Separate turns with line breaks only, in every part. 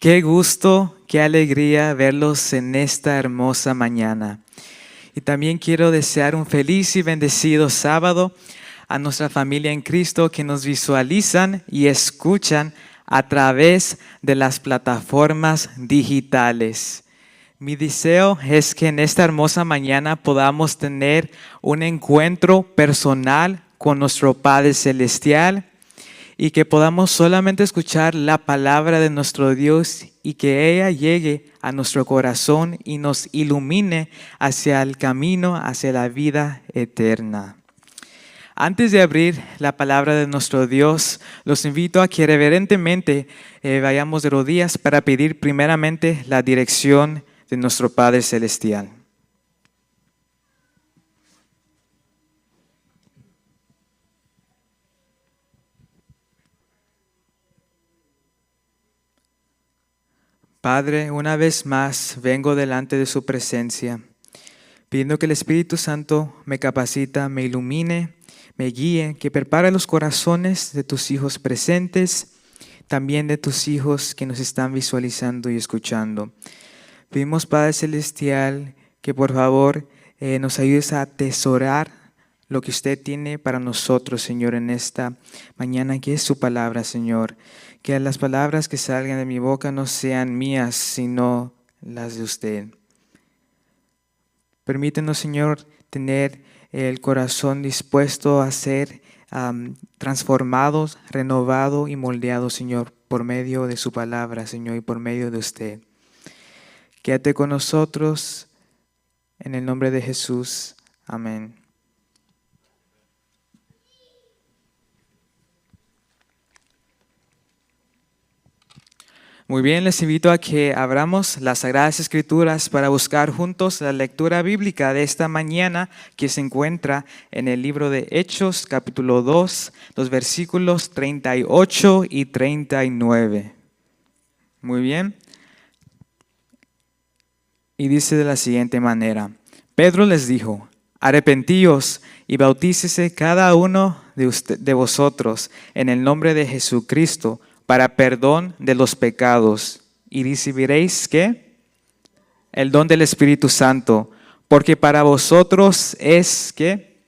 Qué gusto, qué alegría verlos en esta hermosa mañana. Y también quiero desear un feliz y bendecido sábado a nuestra familia en Cristo que nos visualizan y escuchan a través de las plataformas digitales. Mi deseo es que en esta hermosa mañana podamos tener un encuentro personal con nuestro Padre Celestial y que podamos solamente escuchar la palabra de nuestro Dios y que ella llegue a nuestro corazón y nos ilumine hacia el camino, hacia la vida eterna. Antes de abrir la palabra de nuestro Dios, los invito a que reverentemente vayamos de rodillas para pedir primeramente la dirección de nuestro Padre Celestial. Padre, una vez más vengo delante de su presencia, pidiendo que el Espíritu Santo me capacita, me ilumine, me guíe, que prepare los corazones de tus hijos presentes, también de tus hijos que nos están visualizando y escuchando. Pedimos, Padre Celestial, que por favor nos ayudes a atesorar lo que usted tiene para nosotros, Señor, en esta mañana, que es su palabra, Señor. Que las palabras que salgan de mi boca no sean mías, sino las de usted. Permítenos, Señor, tener el corazón dispuesto a ser transformados, renovado y moldeado, Señor, por medio de su palabra, Señor, y por medio de usted. Quédate con nosotros, en el nombre de Jesús. Amén. Muy bien, les invito a que abramos las Sagradas Escrituras para buscar juntos la lectura bíblica de esta mañana, que se encuentra en el libro de Hechos, capítulo 2, los versículos 38 y 39. Muy bien. Y dice de la siguiente manera: Pedro les dijo: arrepentíos y bautícese cada uno de vosotros en el nombre de Jesucristo para perdón de los pecados, y recibiréis ¿qué? El don del Espíritu Santo, porque para vosotros es ¿qué?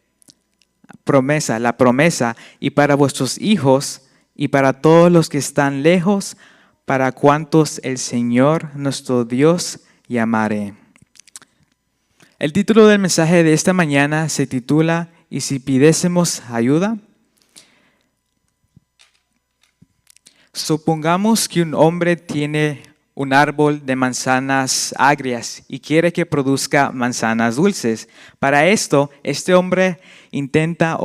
La promesa, y para vuestros hijos y para todos los que están lejos, para cuantos el Señor nuestro Dios llamare. El título del mensaje de esta mañana se titula ¿Y si pidiésemos ayuda? Supongamos que un hombre tiene un árbol de manzanas agrias y quiere que produzca manzanas dulces. Para esto, este hombre intenta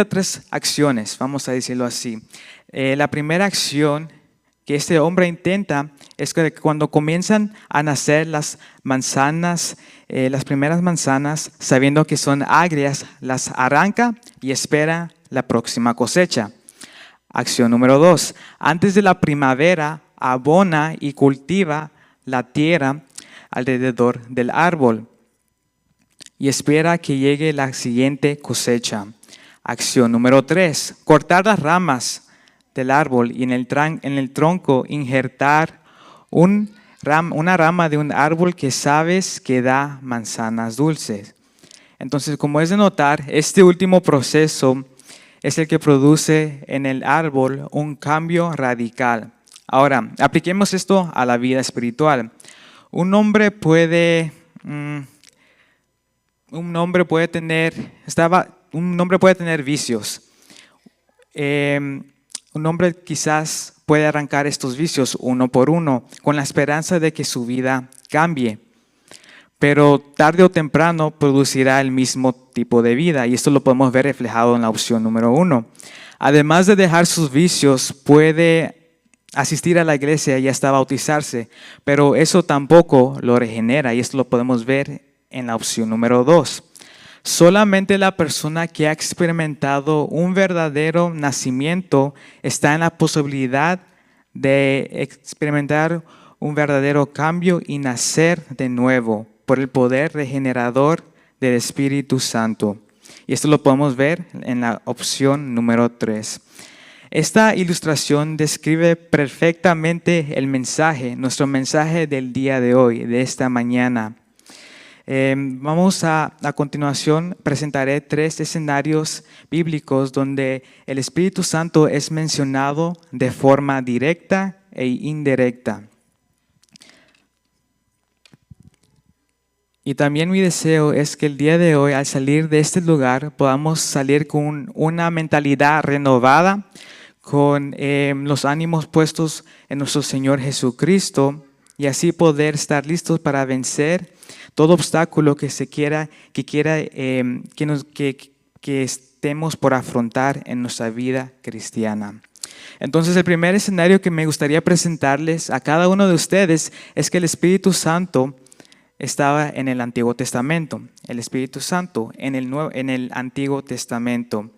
tres acciones, vamos a decirlo así. La primera acción que este hombre intenta es que cuando comienzan a nacer las manzanas, las primeras manzanas, sabiendo que son agrias, las arranca y espera la próxima cosecha. Acción número 2. Antes de la primavera, abona y cultiva la tierra alrededor del árbol y espera que llegue la siguiente cosecha. Acción número 3. Cortar las ramas del árbol y en el tronco injertar una rama de un árbol que sabes que da manzanas dulces. Entonces, como es de notar, este último proceso es el que produce en el árbol un cambio radical. Ahora, apliquemos esto a la vida espiritual. Un hombre puede tener vicios. Un hombre quizás puede arrancar estos vicios uno por uno con la esperanza de que su vida cambie. Pero tarde o temprano producirá el mismo tipo de vida, y esto lo podemos ver reflejado en la opción número 1. Además de dejar sus vicios, puede asistir a la iglesia y hasta bautizarse, pero eso tampoco lo regenera, y esto lo podemos ver en la opción número 2. Solamente la persona que ha experimentado un verdadero nacimiento está en la posibilidad de experimentar un verdadero cambio y nacer de nuevo por el poder regenerador del Espíritu Santo. Y esto lo podemos ver en la opción número 3. Esta ilustración describe perfectamente el mensaje, nuestro mensaje del día de hoy, de esta mañana. A continuación presentaré 3 escenarios bíblicos donde el Espíritu Santo es mencionado de forma directa e indirecta. Y también mi deseo es que el día de hoy, al salir de este lugar, podamos salir con una mentalidad renovada, con los ánimos puestos en nuestro Señor Jesucristo, y así poder estar listos para vencer todo obstáculo que estemos por afrontar en nuestra vida cristiana. Entonces, el primer escenario que me gustaría presentarles a cada uno de ustedes es que el Espíritu Santo estaba en el Antiguo Testamento. El Espíritu Santo en el Antiguo Testamento.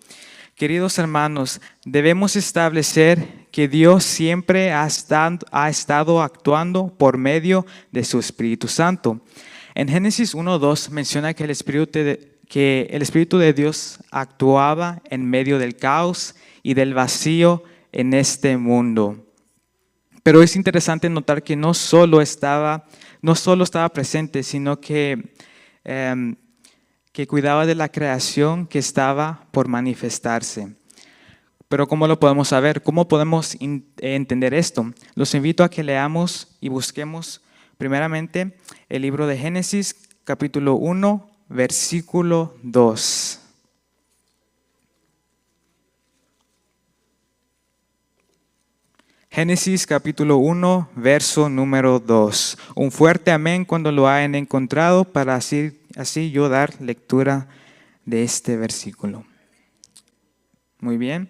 Queridos hermanos, debemos establecer que Dios siempre ha estado actuando por medio de su Espíritu Santo. En Génesis 1:2 menciona que el Espíritu de Dios actuaba en medio del caos y del vacío en este mundo. Pero es interesante notar que no solo estaba presente, sino que cuidaba de la creación que estaba por manifestarse. Pero ¿cómo lo podemos saber? ¿Cómo podemos entender esto? Los invito a que leamos y busquemos primeramente el libro de Génesis, capítulo 1, versículo 2. Génesis capítulo 1, verso número 2. Un fuerte amén cuando lo hayan encontrado para así yo dar lectura de este versículo. Muy bien.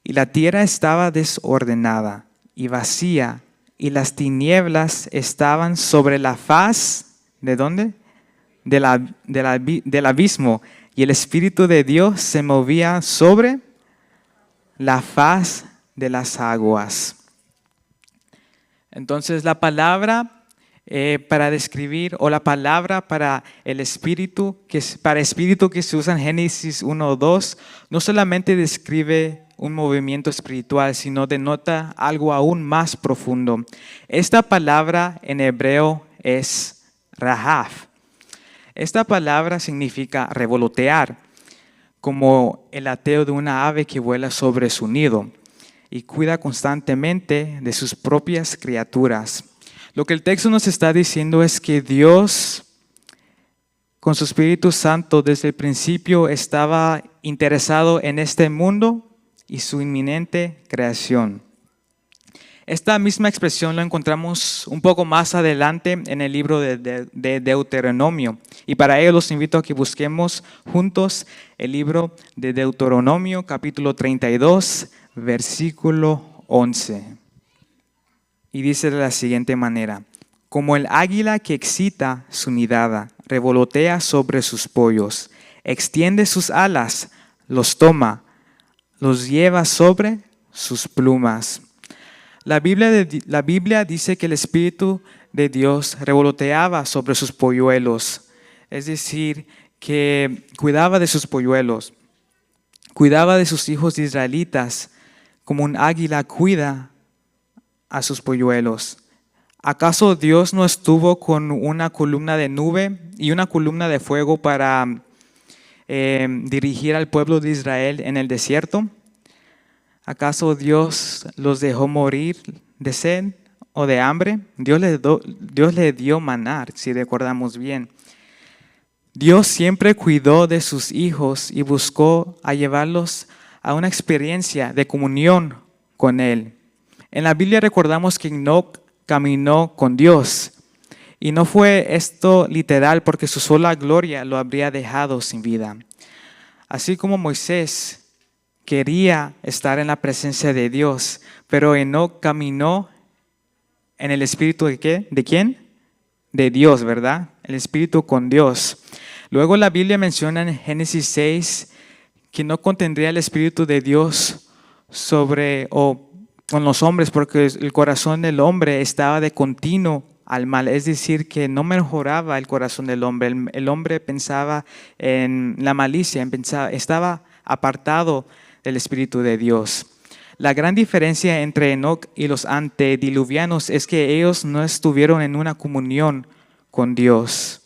Y la tierra estaba desordenada y vacía, y las tinieblas estaban sobre la faz, ¿de dónde? Del abismo, y el Espíritu de Dios se movía sobre la faz de las aguas. Entonces la palabra para describir, o la palabra para el espíritu, que se usa en Génesis 1:2, no solamente describe un movimiento espiritual, sino denota algo aún más profundo. Esta palabra en hebreo es rahav. Esta palabra significa revolotear, como el aleteo de una ave que vuela sobre su nido y cuida constantemente de sus propias criaturas. Lo que el texto nos está diciendo es que Dios, con su Espíritu Santo, desde el principio estaba interesado en este mundo y su inminente creación. Esta misma expresión la encontramos un poco más adelante en el libro de Deuteronomio. Y para ello los invito a que busquemos juntos el libro de Deuteronomio, capítulo 32, versículo 11. Y dice de la siguiente manera: como el águila que excita su nidada, revolotea sobre sus pollos, extiende sus alas, los toma, los lleva sobre sus plumas. La Biblia dice que el Espíritu de Dios revoloteaba sobre sus polluelos, es decir, que cuidaba de sus polluelos, cuidaba de sus hijos israelitas, como un águila cuida a sus polluelos. ¿Acaso Dios no estuvo con una columna de nube y una columna de fuego para dirigir al pueblo de Israel en el desierto? ¿Acaso Dios los dejó morir de sed o de hambre? Dios le dio maná, si recordamos bien. Dios siempre cuidó de sus hijos y buscó a llevarlos a una experiencia de comunión con Él. En la Biblia recordamos que Enoc caminó con Dios. Y no fue esto literal, porque su sola gloria lo habría dejado sin vida. Así como Moisés quería estar en la presencia de Dios, pero Enoc caminó en el espíritu de ¿qué? ¿De quién? De Dios, ¿verdad? El espíritu con Dios. Luego la Biblia menciona en Génesis 6 que no contendría el espíritu de Dios con los hombres, porque el corazón del hombre estaba de continuo al mal, es decir, que no mejoraba el corazón del hombre. El hombre pensaba en la malicia, estaba apartado del Espíritu de Dios. La gran diferencia entre Enoc y los antediluvianos es que ellos no estuvieron en una comunión con Dios.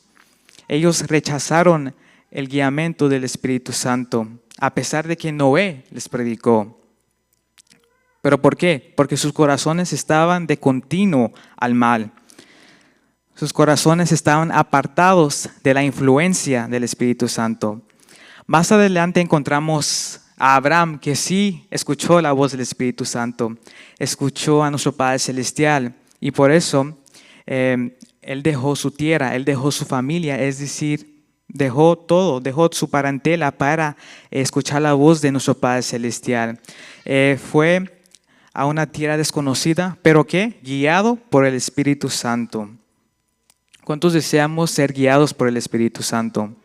Ellos rechazaron el guiamiento del Espíritu Santo, a pesar de que Noé les predicó. ¿Pero por qué? Porque sus corazones estaban de continuo al mal. Sus corazones estaban apartados de la influencia del Espíritu Santo. Más adelante encontramos a Abraham, que sí escuchó la voz del Espíritu Santo, escuchó a nuestro Padre Celestial, y por eso él dejó su tierra, él dejó su familia, es decir, dejó todo, dejó su parentela para escuchar la voz de nuestro Padre Celestial. Fue a una tierra desconocida, pero ¿qué? Guiado por el Espíritu Santo. ¿Cuántos deseamos ser guiados por el Espíritu Santo?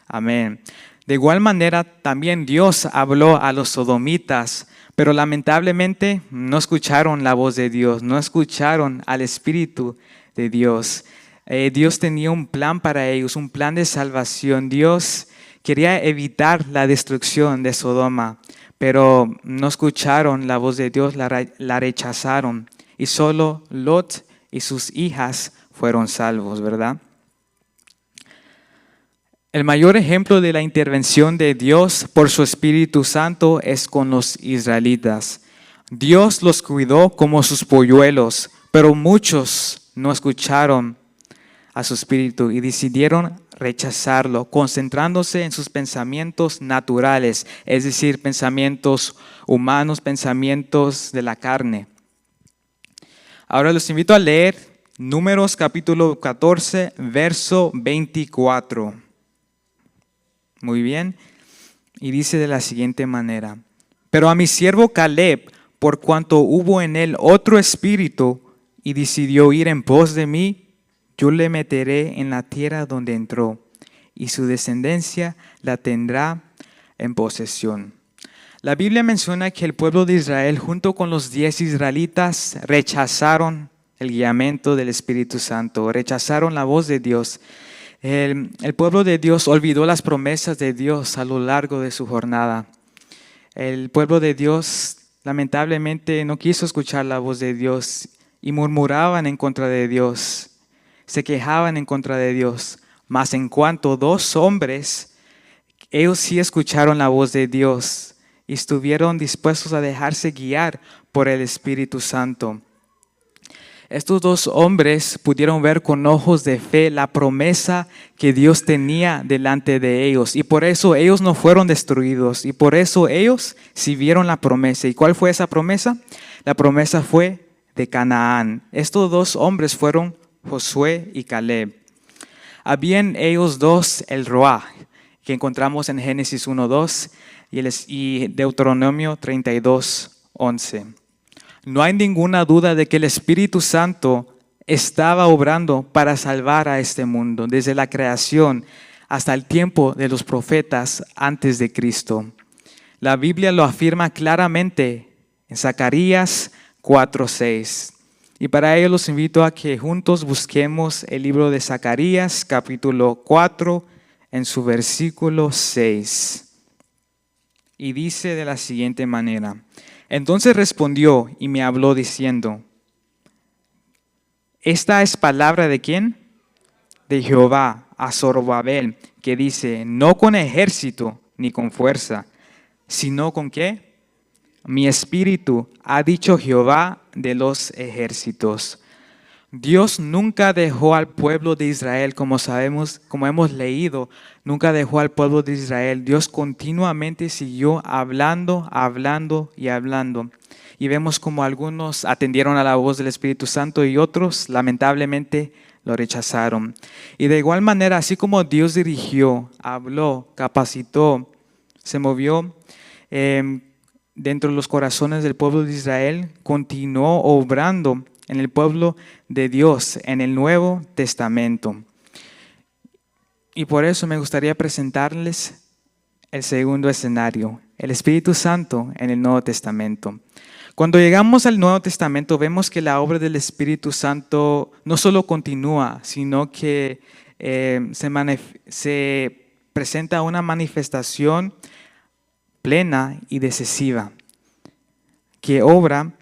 Amén. De igual manera, también Dios habló a los sodomitas, pero lamentablemente no escucharon la voz de Dios, no escucharon al Espíritu de Dios. Dios tenía un plan para ellos, un plan de salvación. Dios quería evitar la destrucción de Sodoma, pero no escucharon la voz de Dios, la rechazaron. Y solo Lot y sus hijas fueron salvos, ¿verdad? El mayor ejemplo de la intervención de Dios por su Espíritu Santo es con los israelitas. Dios los cuidó como sus polluelos, pero muchos no escucharon a su Espíritu y decidieron rechazarlo, concentrándose en sus pensamientos naturales, es decir, pensamientos humanos, pensamientos de la carne. Ahora los invito a leer Números capítulo 14, verso 24. Muy bien, y dice de la siguiente manera: pero a mi siervo Caleb, por cuanto hubo en él otro espíritu y decidió ir en pos de mí, yo le meteré en la tierra donde entró, y su descendencia la tendrá en posesión. La Biblia menciona que el pueblo de Israel, junto con los 10 israelitas, rechazaron el guiamiento del Espíritu Santo, rechazaron la voz de Dios. El pueblo de Dios olvidó las promesas de Dios a lo largo de su jornada. El pueblo de Dios lamentablemente no quiso escuchar la voz de Dios y murmuraban en contra de Dios, se quejaban en contra de Dios. Mas en cuanto 2 hombres, ellos sí escucharon la voz de Dios y estuvieron dispuestos a dejarse guiar por el Espíritu Santo. Estos 2 hombres pudieron ver con ojos de fe la promesa que Dios tenía delante de ellos, y por eso ellos no fueron destruidos, y por eso ellos sí vieron la promesa. ¿Y cuál fue esa promesa? La promesa fue de Canaán. Estos 2 hombres fueron Josué y Caleb. Habían ellos 2 el Roá, que encontramos en Génesis 1:2 y Deuteronomio 32:11. No hay ninguna duda de que el Espíritu Santo estaba obrando para salvar a este mundo, desde la creación hasta el tiempo de los profetas antes de Cristo. La Biblia lo afirma claramente en Zacarías 4:6. Y para ello los invito a que juntos busquemos el libro de Zacarías, capítulo 4, en su versículo 6. Y dice de la siguiente manera: entonces respondió y me habló diciendo: esta es palabra ¿de quién? De Jehová a Zorobabel, que dice: no con ejército ni con fuerza, sino con ¿qué? Mi espíritu, ha dicho Jehová de los ejércitos. Dios nunca dejó al pueblo de Israel, como sabemos, como hemos leído, nunca dejó al pueblo de Israel. Dios continuamente siguió hablando, hablando y hablando. Y vemos como algunos atendieron a la voz del Espíritu Santo y otros lamentablemente lo rechazaron. Y de igual manera, así como Dios dirigió, habló, capacitó, se movió dentro de los corazones del pueblo de Israel, continuó obrando en el pueblo de Dios en el Nuevo Testamento. Y por eso me gustaría presentarles el segundo escenario, el Espíritu Santo en el Nuevo Testamento. Cuando llegamos al Nuevo Testamento vemos que la obra del Espíritu Santo no solo continúa, sino que se presenta una manifestación plena y decisiva. que obra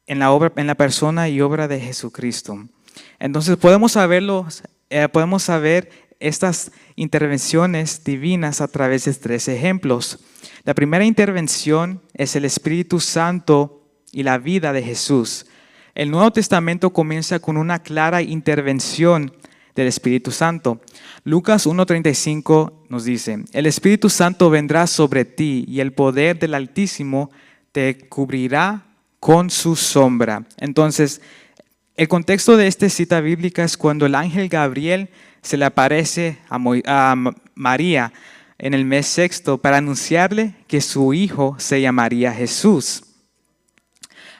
en la persona y obra de Jesucristo. Entonces podemos saber estas intervenciones divinas a través de 3 ejemplos. La primera intervención es el Espíritu Santo y la vida de Jesús. El Nuevo Testamento comienza con una clara intervención del Espíritu Santo. Lucas 1:35 nos dice: el Espíritu Santo vendrá sobre ti y el poder del Altísimo te cubrirá con su sombra. Entonces, el contexto de esta cita bíblica es cuando el ángel Gabriel se le aparece a María en el mes sexto para anunciarle que su hijo se llamaría Jesús.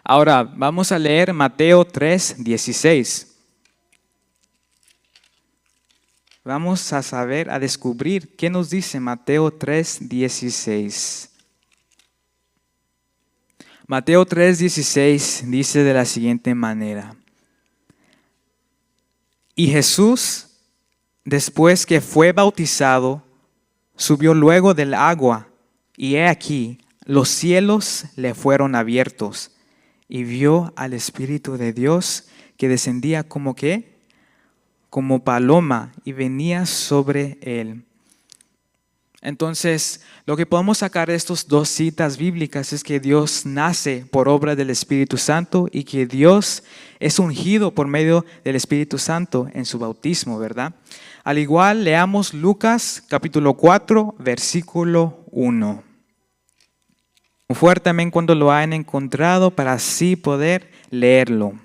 Ahora vamos a leer Mateo 3:16. Vamos a descubrir qué nos dice Mateo 3:16. Mateo 3:16 dice de la siguiente manera: y Jesús, después que fue bautizado, subió luego del agua, y he aquí, los cielos le fueron abiertos, y vio al Espíritu de Dios que descendía como ¿qué? Como paloma, y venía sobre él. Entonces, lo que podemos sacar de estas 2 citas bíblicas es que Dios nace por obra del Espíritu Santo y que Dios es ungido por medio del Espíritu Santo en su bautismo, ¿verdad? Al igual, leamos Lucas capítulo 4, versículo 1. Fuertemente cuando lo hayan encontrado para así poder leerlo.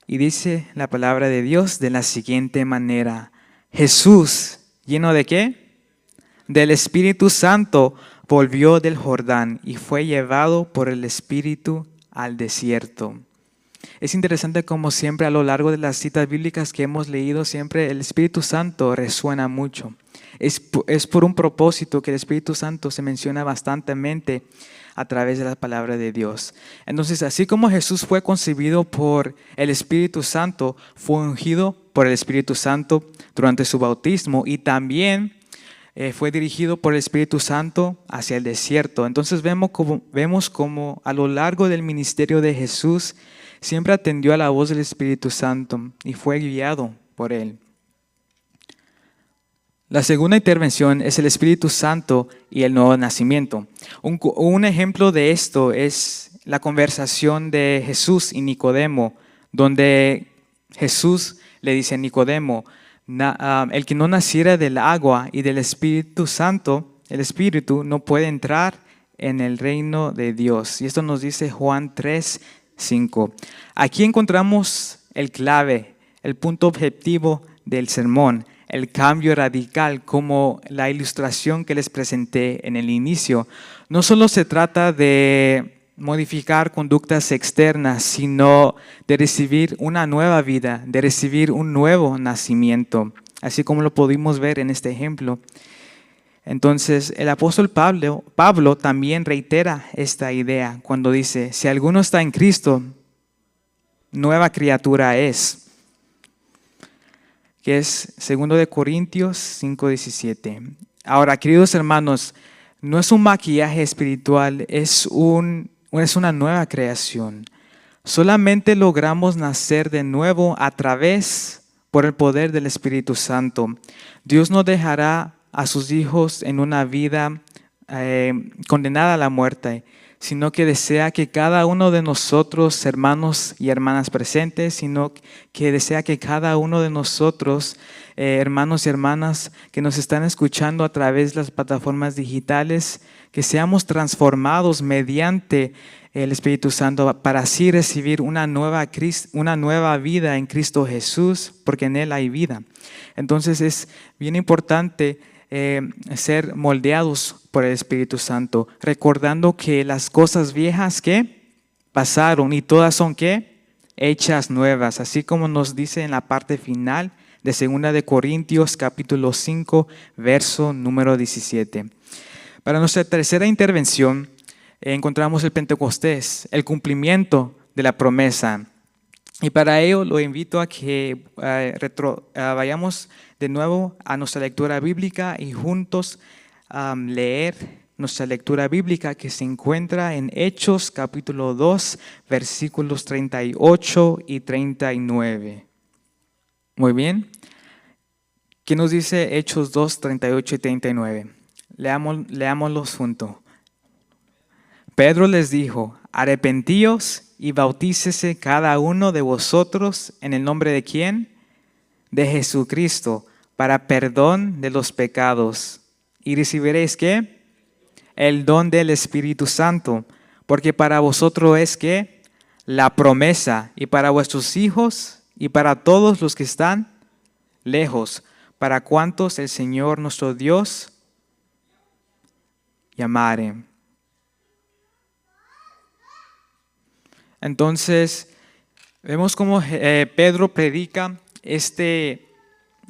Y dice la palabra de Dios de la siguiente manera: Jesús, ¿lleno de qué? Del Espíritu Santo, volvió del Jordán y fue llevado por el Espíritu al desierto. Es interesante como siempre a lo largo de las citas bíblicas que hemos leído, siempre el Espíritu Santo resuena mucho. Es por un propósito que el Espíritu Santo se menciona bastantemente a través de la palabra de Dios. Entonces, así como Jesús fue concebido por el Espíritu Santo, fue ungido por el Espíritu Santo durante su bautismo y también fue dirigido por el Espíritu Santo hacia el desierto. Entonces vemos como a lo largo del ministerio de Jesús siempre atendió a la voz del Espíritu Santo y fue guiado por él. La segunda intervención es el Espíritu Santo y el nuevo nacimiento. Un ejemplo de esto es la conversación de Jesús y Nicodemo, donde Jesús le dice a Nicodemo: el que no naciera del agua y del Espíritu Santo, el Espíritu, no puede entrar en el reino de Dios. Y esto nos dice Juan 3:5. Aquí encontramos el clave, el punto objetivo del sermón, el cambio radical, como la ilustración que les presenté en el inicio. No solo se trata de modificar conductas externas, sino de recibir una nueva vida, de recibir un nuevo nacimiento, así como lo pudimos ver en este ejemplo. Entonces, el apóstol Pablo también reitera esta idea cuando dice: si alguno está en Cristo, nueva criatura es. Que es 2 Corintios 5:17. Ahora, queridos hermanos, no es un maquillaje espiritual, es una nueva creación. Solamente logramos nacer de nuevo por el poder del Espíritu Santo. Dios no dejará a sus hijos en una vida condenada a la muerte, sino que desea que cada uno de nosotros, hermanos y hermanas presentes, sino que desea que cada uno de nosotros, hermanos y hermanas que nos están escuchando a través de las plataformas digitales, que seamos transformados mediante el Espíritu Santo para así recibir una nueva vida en Cristo Jesús, porque en Él hay vida. Entonces es bien importante ser moldeados por el Espíritu Santo, recordando que las cosas viejas que pasaron y todas son ¿qué? Hechas nuevas, así como nos dice en la parte final de 2 Corintios capítulo 5, verso número 17. Para nuestra tercera intervención encontramos el Pentecostés, el cumplimiento de la promesa. Y para ello lo invito a que vayamos de nuevo a nuestra lectura bíblica y juntos leer nuestra lectura bíblica que se encuentra en Hechos capítulo 2, versículos 38 y 39. Muy bien. ¿Qué nos dice Hechos 2, 38 y 39? Leámoslos juntos. Pedro les dijo: arrepentíos y bautícese cada uno de vosotros en el nombre de ¿quién? De Jesucristo, para perdón de los pecados. Y recibiréis ¿qué? El don del Espíritu Santo, porque para vosotros es ¿qué? La promesa, y para vuestros hijos y para todos los que están lejos, para cuantos el Señor nuestro Dios llamare. Entonces, vemos cómo Pedro predica este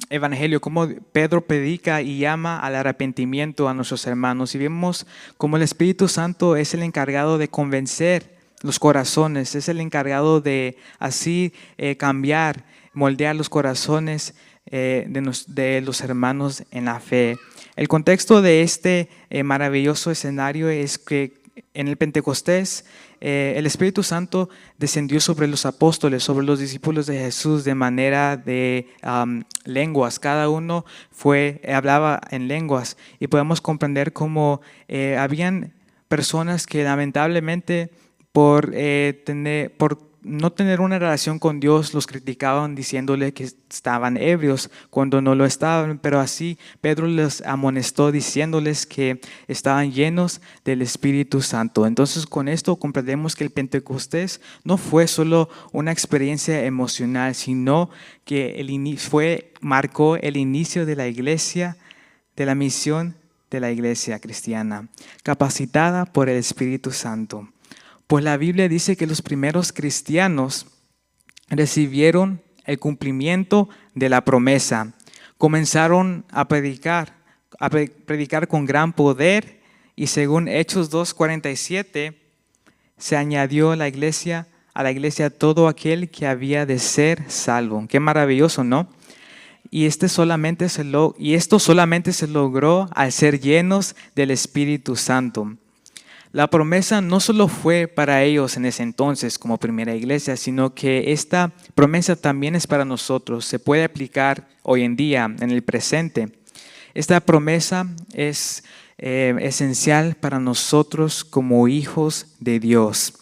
evangelio, cómo Pedro predica y llama al arrepentimiento a nuestros hermanos. Y vemos cómo el Espíritu Santo es el encargado de convencer los corazones, es el encargado de así cambiar, moldear los corazones de los hermanos en la fe. El contexto de este maravilloso escenario es que en el Pentecostés el Espíritu Santo descendió sobre los apóstoles, sobre los discípulos de Jesús de manera de lenguas. Cada uno hablaba en lenguas y podemos comprender cómo habían personas que lamentablemente por no tener una relación con Dios los criticaban diciéndole que estaban ebrios cuando no lo estaban, pero así Pedro les amonestó diciéndoles que estaban llenos del Espíritu Santo. Entonces con esto comprendemos que el Pentecostés no fue solo una experiencia emocional, sino que marcó el inicio de la iglesia, de la misión de la iglesia cristiana, capacitada por el Espíritu Santo. Pues la Biblia dice que los primeros cristianos recibieron el cumplimiento de la promesa. Comenzaron a predicar con gran poder y según Hechos 2:47 se añadió a la iglesia todo aquel que había de ser salvo. Qué maravilloso, ¿no? Y esto solamente se logró al ser llenos del Espíritu Santo. La promesa no solo fue para ellos en ese entonces como primera iglesia, sino que esta promesa también es para nosotros. Se puede aplicar hoy en día, en el presente. Esta promesa es esencial para nosotros como hijos de Dios.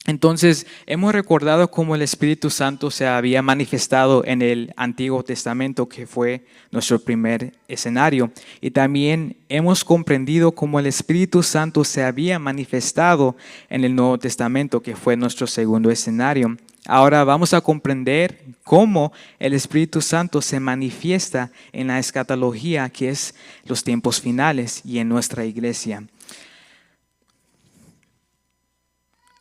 Entonces, hemos recordado cómo el Espíritu Santo se había manifestado en el Antiguo Testamento, que fue nuestro primer escenario. Y también hemos comprendido cómo el Espíritu Santo se había manifestado en el Nuevo Testamento, que fue nuestro segundo escenario. Ahora vamos a comprender cómo el Espíritu Santo se manifiesta en la escatología, que es los tiempos finales, y en nuestra iglesia.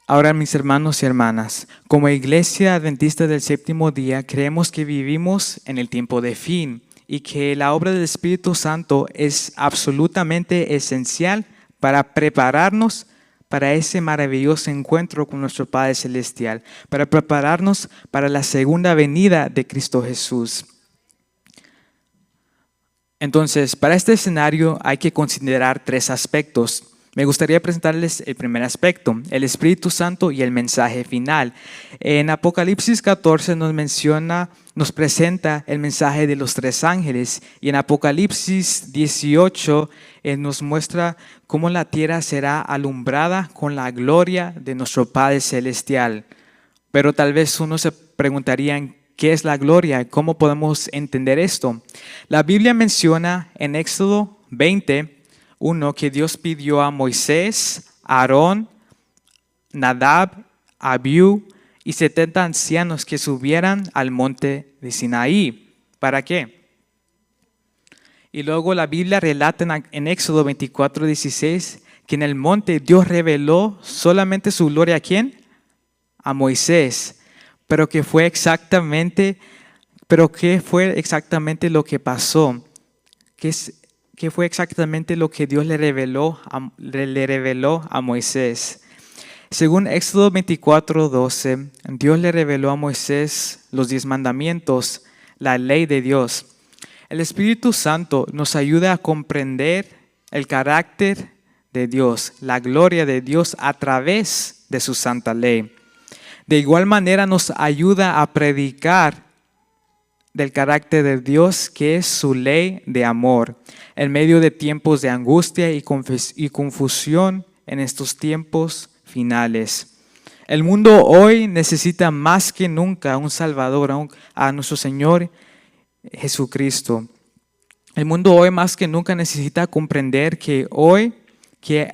Ahora, mis hermanos y hermanas, como iglesia adventista del séptimo día, creemos que vivimos en el tiempo de fin y que la obra del Espíritu Santo es absolutamente esencial para prepararnos para ese maravilloso encuentro con nuestro Padre Celestial, para prepararnos para la segunda venida de Cristo Jesús. Entonces, para este escenario hay que considerar tres aspectos. Me gustaría presentarles el primer aspecto, el Espíritu Santo y el mensaje final. En Apocalipsis 14 nos presenta el mensaje de los tres ángeles y en Apocalipsis 18 nos muestra cómo la tierra será alumbrada con la gloria de nuestro Padre Celestial. Pero tal vez uno se preguntaría, ¿qué es la gloria? ¿Cómo podemos entender esto? La Biblia menciona en Éxodo 20, que Dios pidió a Moisés, Aarón, Nadab, Abiú y 70 ancianos que subieran al monte de Sinaí. ¿Para qué? Y luego la Biblia relata en Éxodo 24:16 que en el monte Dios reveló solamente su gloria ¿a quién? A Moisés. Pero ¿qué fue exactamente lo que pasó? ¿Qué fue exactamente lo que Dios le reveló a Moisés? Según Éxodo 24:12, Dios le reveló a Moisés los 10 mandamientos, la ley de Dios. El Espíritu Santo nos ayuda a comprender el carácter de Dios, la gloria de Dios a través de su santa ley. De igual manera nos ayuda a predicar del carácter de Dios, que es su ley de amor, en medio de tiempos de angustia y confusión en estos tiempos finales. El mundo hoy necesita más que nunca un Salvador, a nuestro Señor Jesucristo. El mundo hoy más que nunca necesita comprender que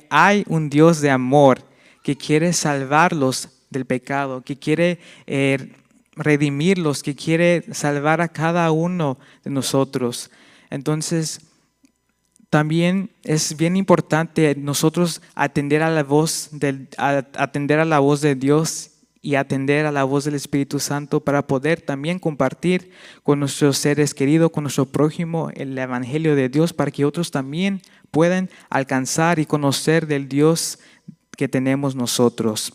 hay un Dios de amor que quiere salvarlos del pecado, que quiere redimirlos, que quiere salvar a cada uno de nosotros. Entonces, también es bien importante nosotros atender a la voz de Dios y atender a la voz del Espíritu Santo para poder también compartir con nuestros seres queridos, con nuestro prójimo, el Evangelio de Dios, para que otros también puedan alcanzar y conocer del Dios que tenemos nosotros.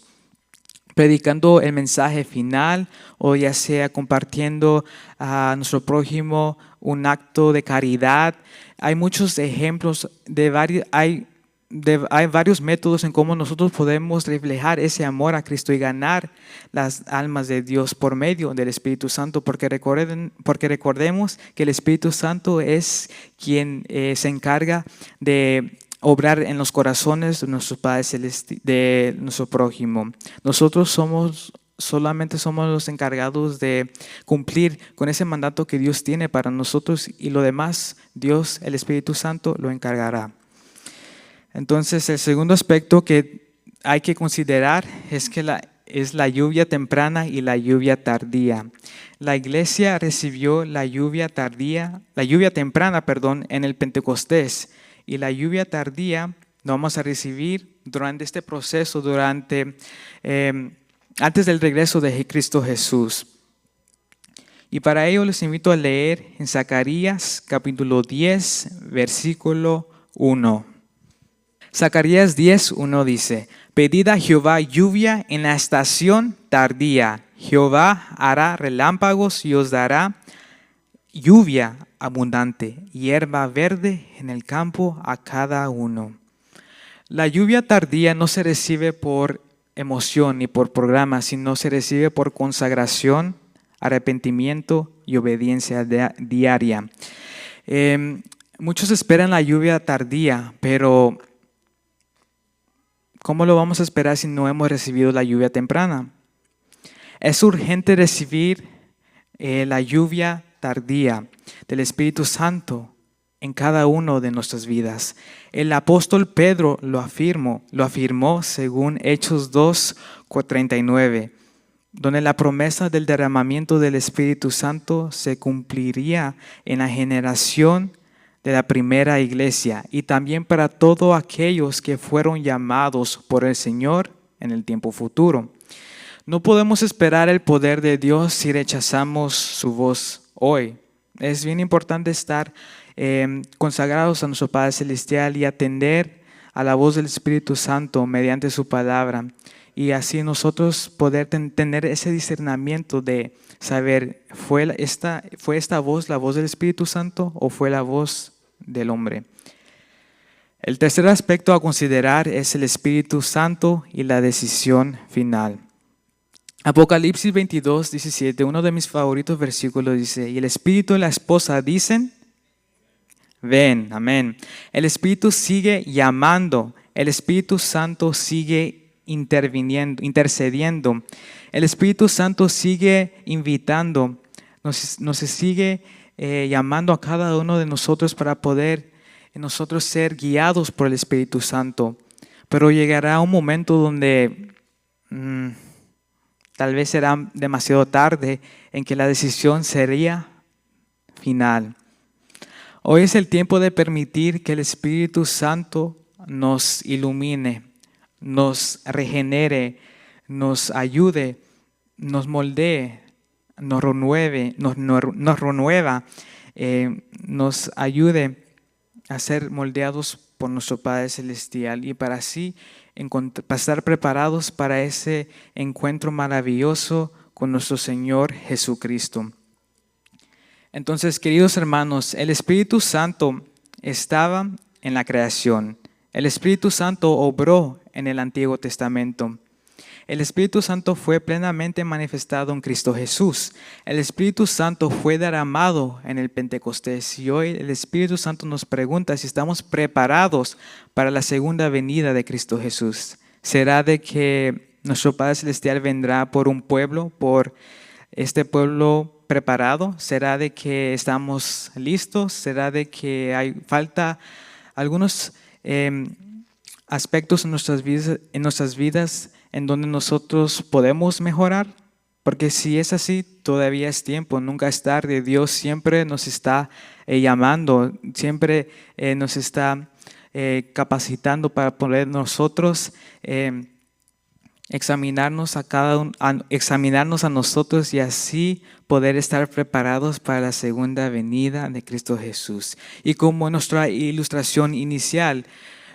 Predicando el mensaje final, o ya sea compartiendo a nuestro prójimo un acto de caridad. Hay muchos ejemplos, hay varios métodos en cómo nosotros podemos reflejar ese amor a Cristo y ganar las almas de Dios por medio del Espíritu Santo, porque recordemos que el Espíritu Santo es quien se encarga de obrar en los corazones de nuestro Padre Celestial, de nuestro prójimo. Nosotros solamente somos los encargados de cumplir con ese mandato que Dios tiene para nosotros, y lo demás Dios, el Espíritu Santo, lo encargará. Entonces, el segundo aspecto que hay que considerar es la lluvia temprana y la lluvia tardía. La iglesia recibió la lluvia temprana, en el Pentecostés, y la lluvia tardía lo vamos a recibir durante este proceso, antes del regreso de Cristo Jesús. Y para ello les invito a leer en Zacarías capítulo 10, versículo 1. Zacarías 10:1 dice: Pedid a Jehová lluvia en la estación tardía. Jehová hará relámpagos y os dará lluvia abundante, hierba verde en el campo a cada uno. La lluvia tardía no se recibe por emoción ni por programa, sino se recibe por consagración, arrepentimiento y obediencia diaria. Muchos esperan la lluvia tardía, pero ¿cómo lo vamos a esperar si no hemos recibido la lluvia temprana? Es urgente recibir la lluvia tardía del Espíritu Santo en cada uno de nuestras vidas. El apóstol Pedro lo afirmó según Hechos 2:39, donde la promesa del derramamiento del Espíritu Santo se cumpliría en la generación de la primera iglesia y también para todos aquellos que fueron llamados por el Señor en el tiempo futuro. No podemos esperar el poder de Dios si rechazamos su voz hoy. Es bien importante estar consagrados a nuestro Padre Celestial y atender a la voz del Espíritu Santo mediante su palabra, y así nosotros poder tener ese discernimiento de saber, ¿fue esta voz la voz del Espíritu Santo o fue la voz del hombre? El tercer aspecto a considerar es el Espíritu Santo y la decisión final. Apocalipsis 22:17, uno de mis favoritos versículos, dice: y el Espíritu y la esposa dicen, ven, amén. El Espíritu sigue llamando, el Espíritu Santo sigue intercediendo, el Espíritu Santo sigue invitando, nos sigue llamando a cada uno de nosotros para poder nosotros ser guiados por el Espíritu Santo. Pero llegará un momento donde tal vez será demasiado tarde, en que la decisión sería final. Hoy es el tiempo de permitir que el Espíritu Santo nos ilumine, nos regenere, nos ayude, nos moldee, nos renueva, nos ayude a ser moldeados por nuestro Padre Celestial, y para así estar preparados para ese encuentro maravilloso con nuestro Señor Jesucristo. Entonces, queridos hermanos, el Espíritu Santo estaba en la creación. El Espíritu Santo obró en el Antiguo Testamento. El Espíritu Santo fue plenamente manifestado en Cristo Jesús. El Espíritu Santo fue derramado en el Pentecostés. Y hoy el Espíritu Santo nos pregunta si estamos preparados para la segunda venida de Cristo Jesús. ¿Será de que nuestro Padre Celestial vendrá por un pueblo, por este pueblo preparado? ¿Será de que estamos listos? ¿Será de que hay falta algunos aspectos en nuestras vidas en donde nosotros podemos mejorar? Porque si es así, todavía es tiempo, nunca es tarde. Dios siempre nos está llamando, siempre nos está capacitando para poder nosotros examinarnos examinarnos a nosotros y así poder estar preparados para la segunda venida de Cristo Jesús. Y como nuestra ilustración inicial,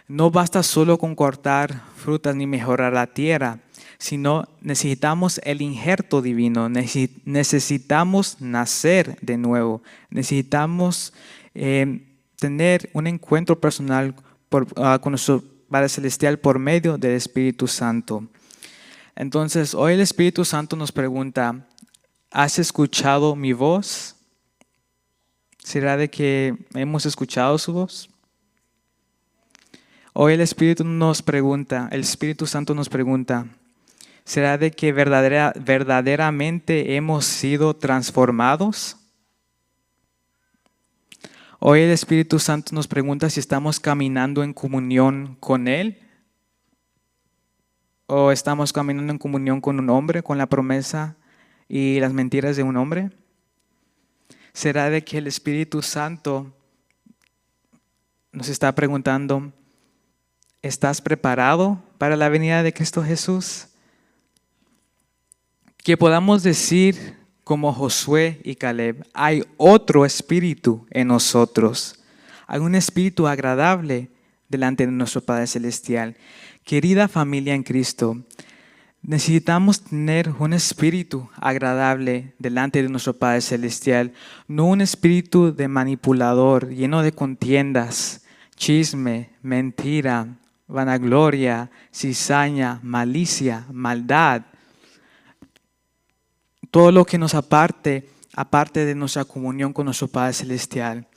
no basta solo con cortar frutas ni mejorar la tierra, sino necesitamos el injerto divino, necesitamos nacer de nuevo, necesitamos tener un encuentro personal con nuestro Padre Celestial por medio del Espíritu Santo. Entonces, hoy el Espíritu Santo nos pregunta, ¿has escuchado mi voz? ¿Será de que hemos escuchado su voz? Hoy el Espíritu Santo nos pregunta, ¿será de que verdaderamente hemos sido transformados? Hoy el Espíritu Santo nos pregunta si estamos caminando en comunión con Él. ¿O estamos caminando en comunión con un hombre, con la promesa y las mentiras de un hombre? ¿Será de que el Espíritu Santo nos está preguntando, ¿estás preparado para la venida de Cristo Jesús? Que podamos decir como Josué y Caleb, hay otro espíritu en nosotros, hay un espíritu agradable delante de nuestro Padre Celestial. Querida familia en Cristo, necesitamos tener un espíritu agradable delante de nuestro Padre Celestial, no un espíritu de manipulador, lleno de contiendas, chisme, mentira, vanagloria, cizaña, malicia, maldad. Todo lo que nos aparte de nuestra comunión con nuestro Padre Celestial.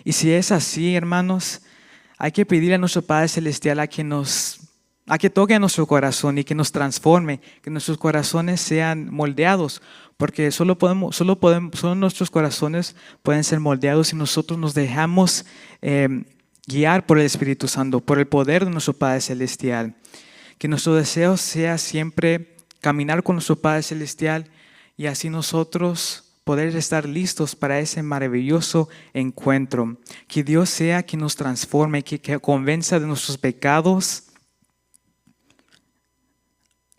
Y si es así, hermanos, hay que pedirle a nuestro Padre Celestial a que toque a nuestro corazón y que nos transforme, que nuestros corazones sean moldeados, porque solo nuestros corazones pueden ser moldeados si nosotros nos dejamos guiar por el Espíritu Santo, por el poder de nuestro Padre Celestial. Que nuestro deseo sea siempre caminar con nuestro Padre Celestial y así nosotros poder estar listos para ese maravilloso encuentro. Que Dios sea quien nos transforme, que convenza de nuestros pecados.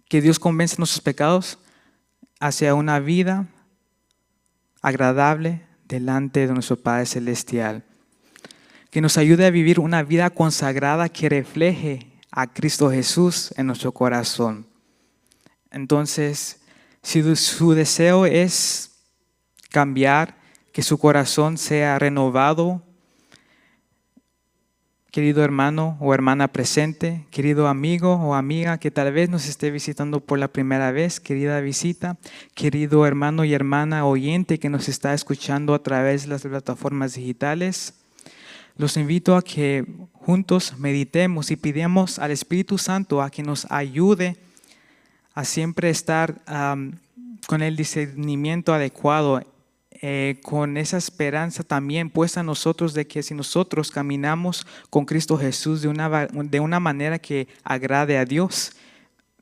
Que Dios convenza de nuestros pecados hacia una vida agradable delante de nuestro Padre Celestial. Que nos ayude a vivir una vida consagrada que refleje a Cristo Jesús en nuestro corazón. Entonces, si su deseo es cambiar, que su corazón sea renovado, querido hermano o hermana presente, querido amigo o amiga que tal vez nos esté visitando por la primera vez, querida visita, querido hermano y hermana oyente que nos está escuchando a través de las plataformas digitales, los invito a que juntos meditemos y pidamos al Espíritu Santo a que nos ayude a siempre estar con el discernimiento adecuado, con esa esperanza también puesta en nosotros de que si nosotros caminamos con Cristo Jesús de una manera que agrade a Dios,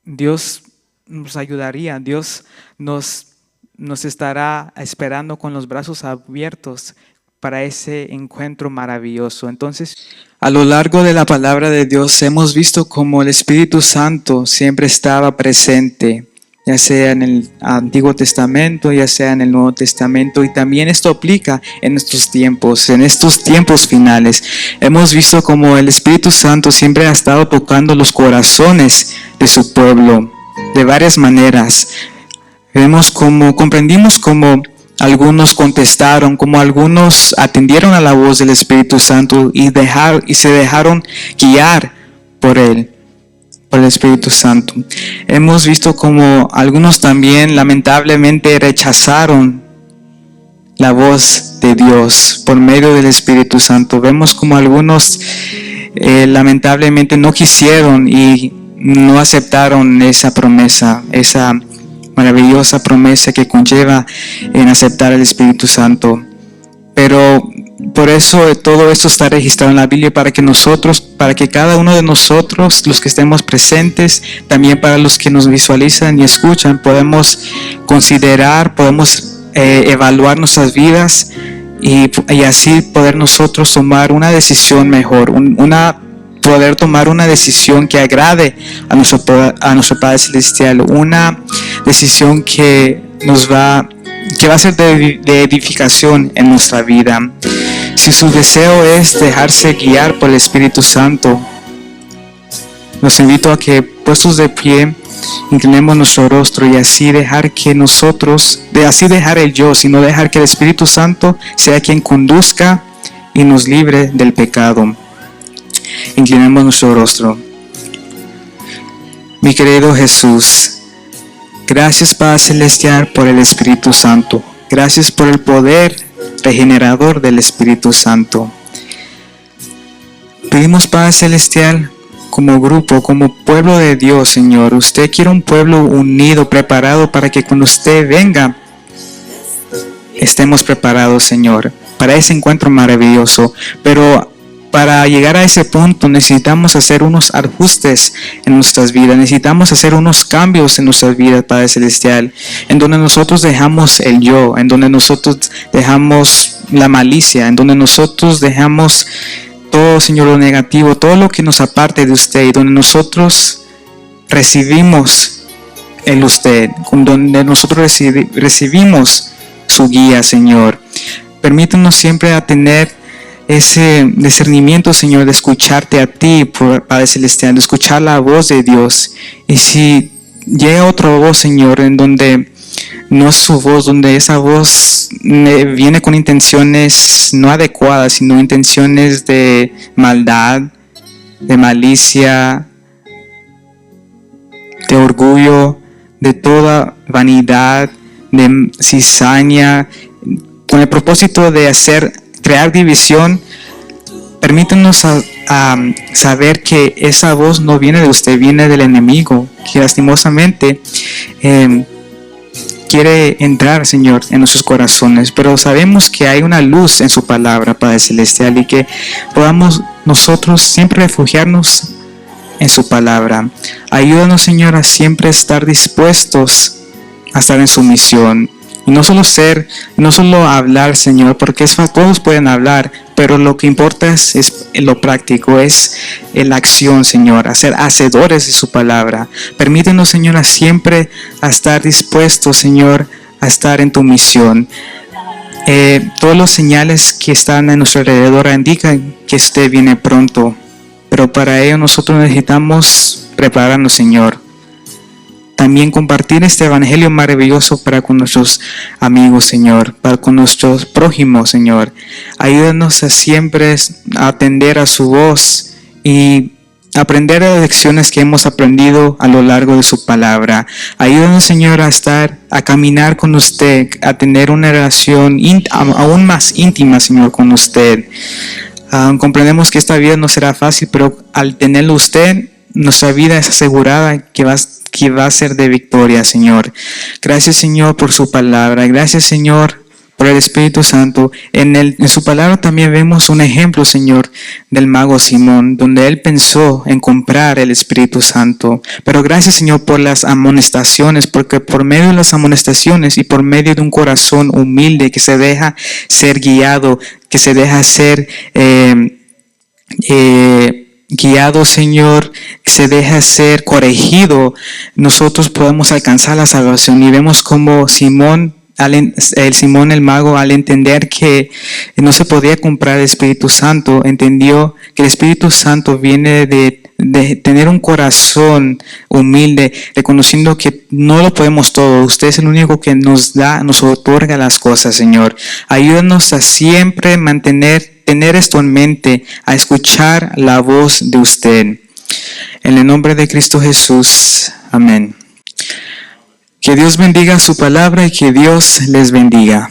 Dios nos ayudaría, Dios nos estará esperando con los brazos abiertos para ese encuentro maravilloso. Entonces, a lo largo de la palabra de Dios hemos visto cómo el Espíritu Santo siempre estaba presente, ya sea en el Antiguo Testamento, ya sea en el Nuevo Testamento, y también esto aplica en estos tiempos finales. Hemos visto cómo el Espíritu Santo siempre ha estado tocando los corazones de su pueblo de varias maneras. Comprendimos cómo algunos contestaron, como algunos atendieron a la voz del Espíritu Santo y se dejaron guiar por Él, por el Espíritu Santo. Hemos visto como algunos también lamentablemente rechazaron la voz de Dios por medio del Espíritu Santo. Vemos como algunos lamentablemente no quisieron y no aceptaron esa promesa, esa maravillosa promesa que conlleva en aceptar el Espíritu Santo. Pero por eso todo esto está registrado en la Biblia para que cada uno de nosotros, los que estemos presentes, también para los que nos visualizan y escuchan, podemos considerar, podemos evaluar nuestras vidas y así poder nosotros tomar una decisión mejor, poder tomar una decisión que agrade a nuestro Padre Celestial, una decisión que va a ser de edificación en nuestra vida. Si su deseo es dejarse guiar por el Espíritu Santo, los invito a que, puestos de pie, inclinemos nuestro rostro y así dejar el yo, sino dejar que el Espíritu Santo sea quien conduzca y nos libre del pecado. Inclinemos nuestro rostro. Mi querido Jesús, gracias Padre Celestial por el Espíritu Santo. Gracias por el poder regenerador del Espíritu Santo. Pedimos Padre Celestial, como grupo, como pueblo de Dios, Señor, usted quiere un pueblo unido, preparado para que cuando usted venga, estemos preparados, Señor, para ese encuentro maravilloso. Pero para llegar a ese punto necesitamos hacer unos ajustes en nuestras vidas, necesitamos hacer unos cambios en nuestras vidas, Padre Celestial, en donde nosotros dejamos el yo, en donde nosotros dejamos la malicia, en donde nosotros dejamos todo, Señor, lo negativo, todo lo que nos aparte de usted, y donde nosotros recibimos el usted, donde nosotros recibimos su guía, Señor. Permítanos siempre a tener ese discernimiento, Señor, de escucharte a ti, Padre Celestial, de escuchar la voz de Dios. Y si llega otra voz, Señor, en donde no es su voz, donde esa voz viene con intenciones no adecuadas, sino intenciones de maldad, de malicia, de orgullo, de toda vanidad, de cizaña, con el propósito de crear división, permítanos a saber que esa voz no viene de usted, viene del enemigo, que lastimosamente quiere entrar, Señor, en nuestros corazones. Pero sabemos que hay una luz en su palabra, Padre Celestial, y que podamos nosotros siempre refugiarnos en su palabra. Ayúdanos, Señor, a siempre estar dispuestos a estar en su misión. Y no solo hablar, Señor, porque todos pueden hablar, pero lo que importa es lo práctico, es la acción, Señor, a ser hacedores de su palabra. Permítenos, Señor, a siempre a estar dispuestos, Señor, a estar en tu misión. Todos los señales que están a nuestro alrededor indican que usted viene pronto, pero para ello nosotros necesitamos prepararnos, Señor. También compartir este evangelio maravilloso para con nuestros amigos, Señor, para con nuestros prójimos, Señor. Ayúdanos a siempre atender a su voz y aprender las lecciones que hemos aprendido a lo largo de su palabra. Ayúdanos, Señor, a caminar con usted, a tener una relación aún más íntima, Señor, con usted. Comprendemos que esta vida no será fácil, pero al tenerlo usted, nuestra vida es asegurada que va a ser de victoria, Señor. Gracias, Señor, por su palabra. Gracias, Señor, por el Espíritu Santo. En su palabra también vemos un ejemplo, Señor, del mago Simón, donde él pensó en comprar el Espíritu Santo. Pero gracias, Señor, por las amonestaciones, porque por medio de las amonestaciones y por medio de un corazón humilde que se deja ser guiado, que se deja ser guiado, Señor, se deja ser corregido, nosotros podemos alcanzar la salvación. Y vemos como Simón el mago, al entender que no se podía comprar el Espíritu Santo, entendió que el Espíritu Santo viene de tener un corazón humilde, reconociendo que no lo podemos todo. Usted es el único que nos otorga las cosas, Señor. Ayúdanos a siempre tener esto en mente, a escuchar la voz de usted. En el nombre de Cristo Jesús. Amén. Que Dios bendiga su palabra y que Dios les bendiga.